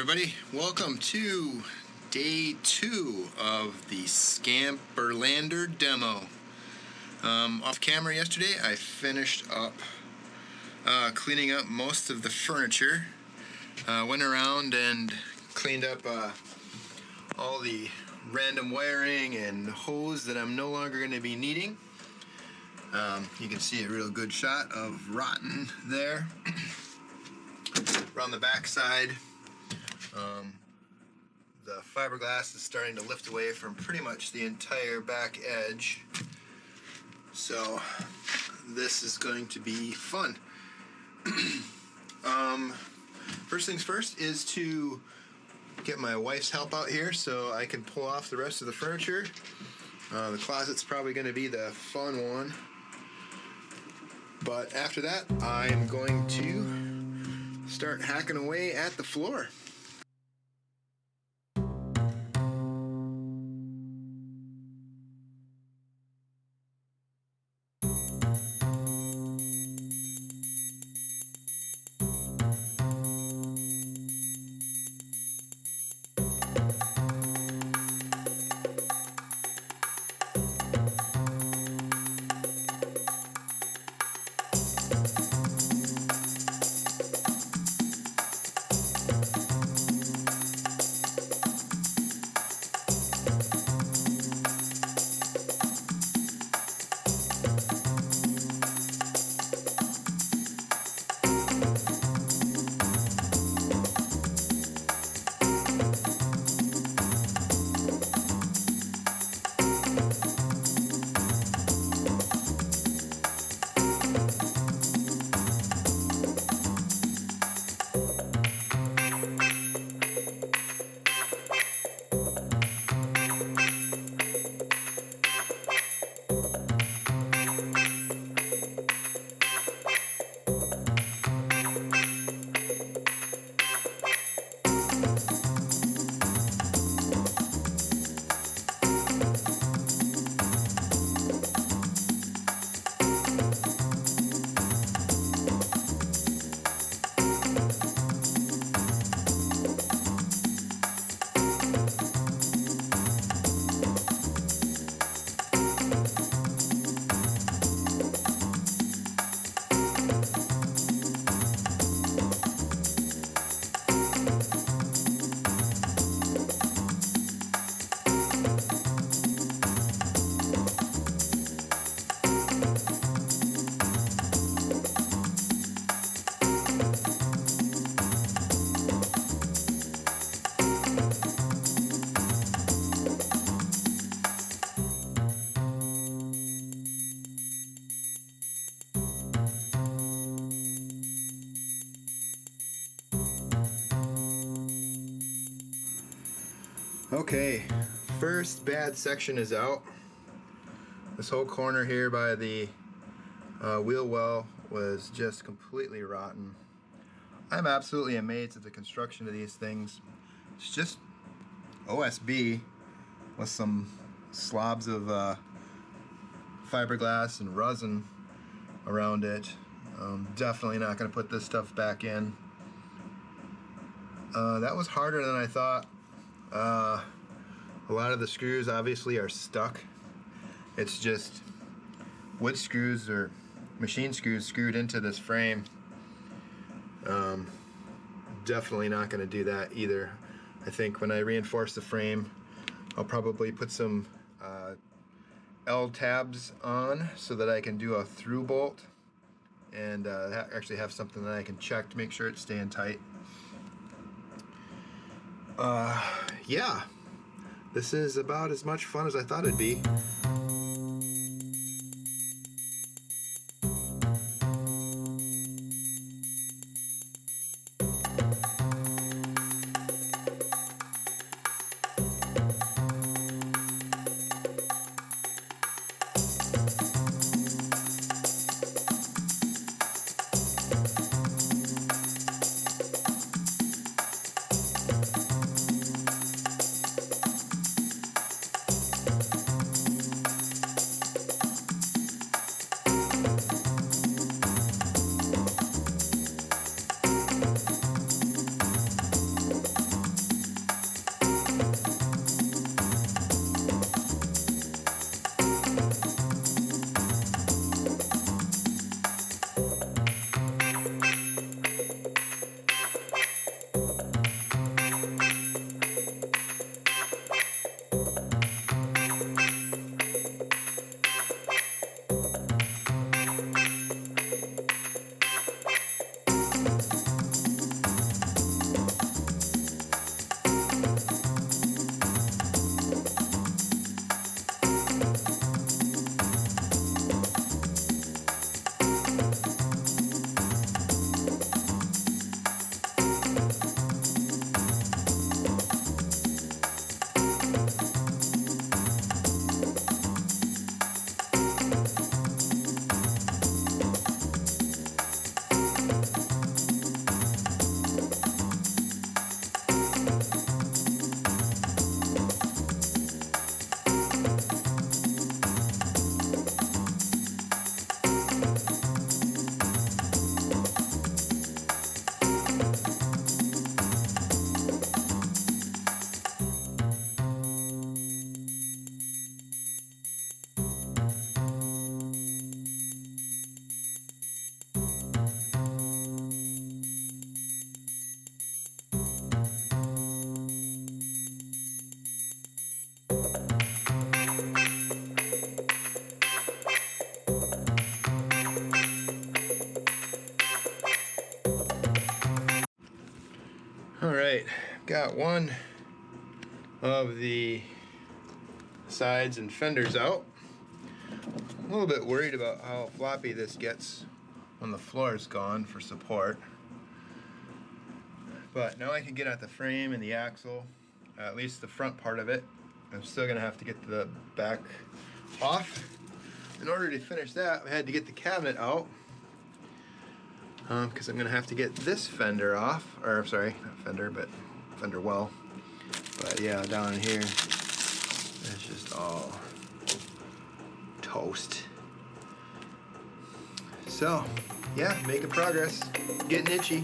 everybody, welcome to day 2 of the Scamp Overland demo. Off camera yesterday I finished up cleaning up most of the furniture. Went around and cleaned up all the random wiring and hose that I'm no longer going to be needing. You can see a real good shot of rotten there. Around the back side, the fiberglass is starting to lift away from pretty much the entire back edge. So this is going to be fun. First things first is to get my wife's help out here so I can pull off the rest of the furniture. The closet's probably going to be the fun one. But after that, I'm going to start hacking away at the floor. Okay, first bad section is out. This whole corner here by the wheel well was just completely rotten. I'm absolutely amazed at the construction of these things. It's just OSB with some slobs of fiberglass and resin around it. Definitely not going to put this stuff back in. That was harder than I thought. A lot of the screws obviously are stuck. It's just wood screws or machine screws screwed into this frame. Definitely not going to do that either. I think when I reinforce the frame, I'll probably put some L tabs on so that I can do a through bolt and actually have something that I can check to make sure it's staying tight. Yeah, this is about as much fun as I thought it'd be. got one of the sides and fenders out. I'm a little bit worried about how floppy this gets when the floor is gone for support. But now I can get at the frame and the axle, at least the front part of it. I'm still going to have to get the back off. In order to finish that, I had to get the cabinet out because I'm going to have to get this fender off, or sorry, not fender, but fender well. But yeah, down in here, it's just all toast. So, yeah, making progress, getting itchy.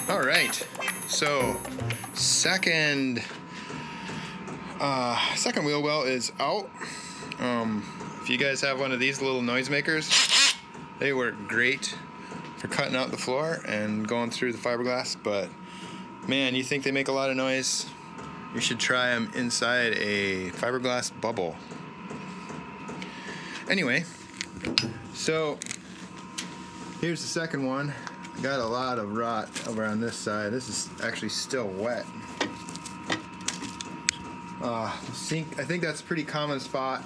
All right, so second wheel well is out. If you guys have one of these little noisemakers, they work great for cutting out the floor and going through the fiberglass, but man, you think they make a lot of noise? You should try them inside a fiberglass bubble. Anyway, so here's the second one. Got a lot of rot over on this side. This is actually still wet. Sink, I think that's a pretty common spot.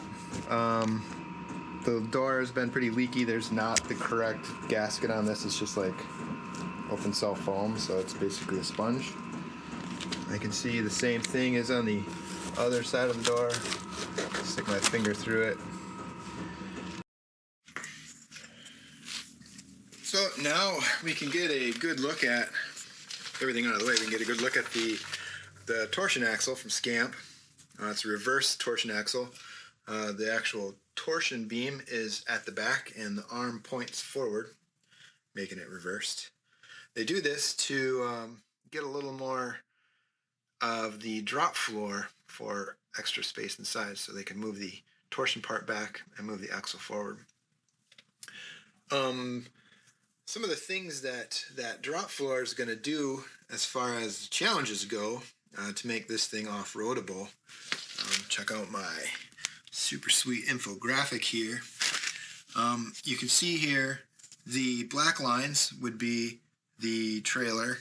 The door has been pretty leaky. There's not the correct gasket on this. It's just like open cell foam, so it's basically a sponge. I can see the same thing as on the other side of the door. Stick my finger through it. So now we can get a good look at everything out of the way. We can get a good look at the torsion axle from Scamp. It's a reverse torsion axle. The actual torsion beam is at the back and the arm points forward, making it reversed. They do this to get a little more of the drop floor for extra space inside, so they can move the torsion part back and move the axle forward. Some of the things that drop floor is going to do as far as challenges go to make this thing off-roadable. Check out my super sweet infographic here. You can see here the black lines would be the trailer.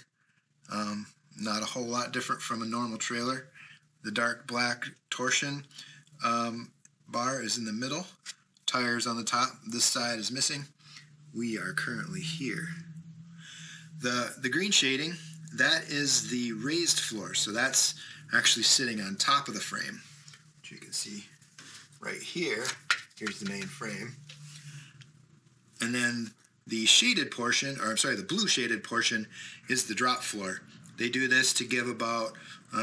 Not a whole lot different from a normal trailer. The dark black torsion bar is in the middle. Tires on the top. This side is missing. We are currently here. The green shading, that is the raised floor. So that's actually sitting on top of the frame, which you can see right here. Here's the main frame. And then the shaded portion, or I'm sorry, the blue shaded portion is the drop floor. They do this to give about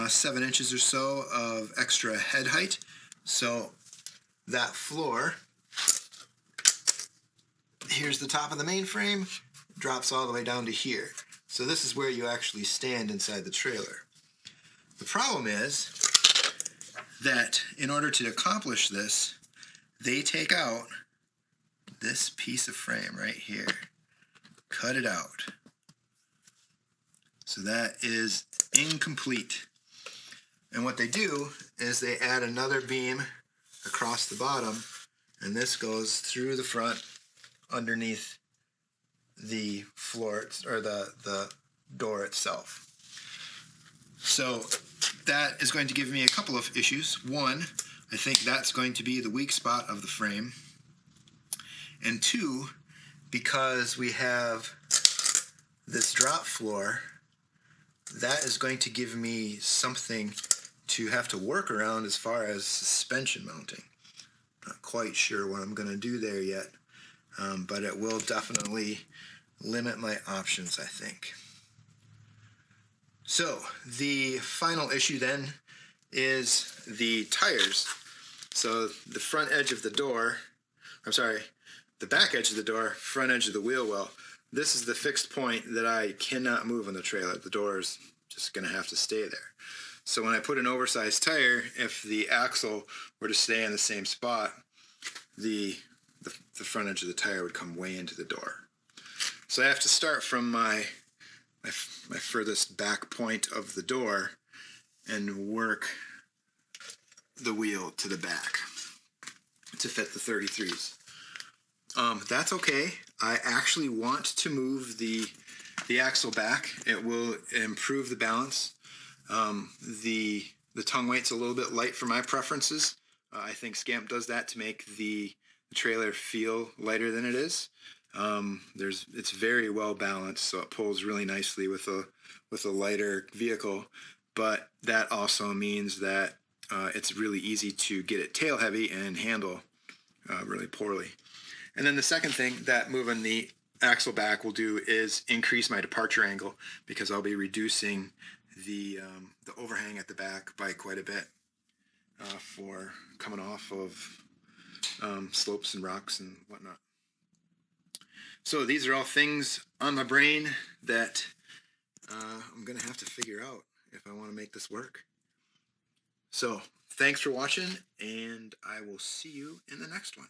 7 inches or so of extra head height. So that floor, here's the top of the main frame, drops all the way down to here. So this is where you actually stand inside the trailer. The problem is that in order to accomplish this, they take out this piece of frame right here, cut it out. So that is incomplete. And what they do is they add another beam across the bottom, and this goes through the front underneath the floor or the door itself. So that is going to give me a couple of issues. One, I think that's going to be the weak spot of the frame. And two, because we have this drop floor, that is going to give me something to have to work around as far as suspension mounting. Not quite sure what I'm going to do there yet, but it will definitely limit my options, I think. So the final issue then is the tires. So the front edge of the door, the back edge of the door, front edge of the wheel well. This is the fixed point that I cannot move on the trailer. The door is just going to have to stay there. So when I put an oversized tire, if the axle were to stay in the same spot, the front edge of the tire would come way into the door. So I have to start from my furthest back point of the door and work the wheel to the back to fit the 33s. That's okay. I actually want to move the axle back. It will improve the balance. The tongue weight's a little bit light for my preferences. I think Scamp does that to make the trailer feel lighter than it is. It's very well balanced, so it pulls really nicely with a lighter vehicle. But that also means that it's really easy to get it tail heavy and handle really poorly. And then the second thing that moving the axle back will do is increase my departure angle, because I'll be reducing the overhang at the back by quite a bit for coming off of slopes and rocks and whatnot. So these are all things on my brain that I'm going to have to figure out if I want to make this work. So thanks for watching, and I will see you in the next one.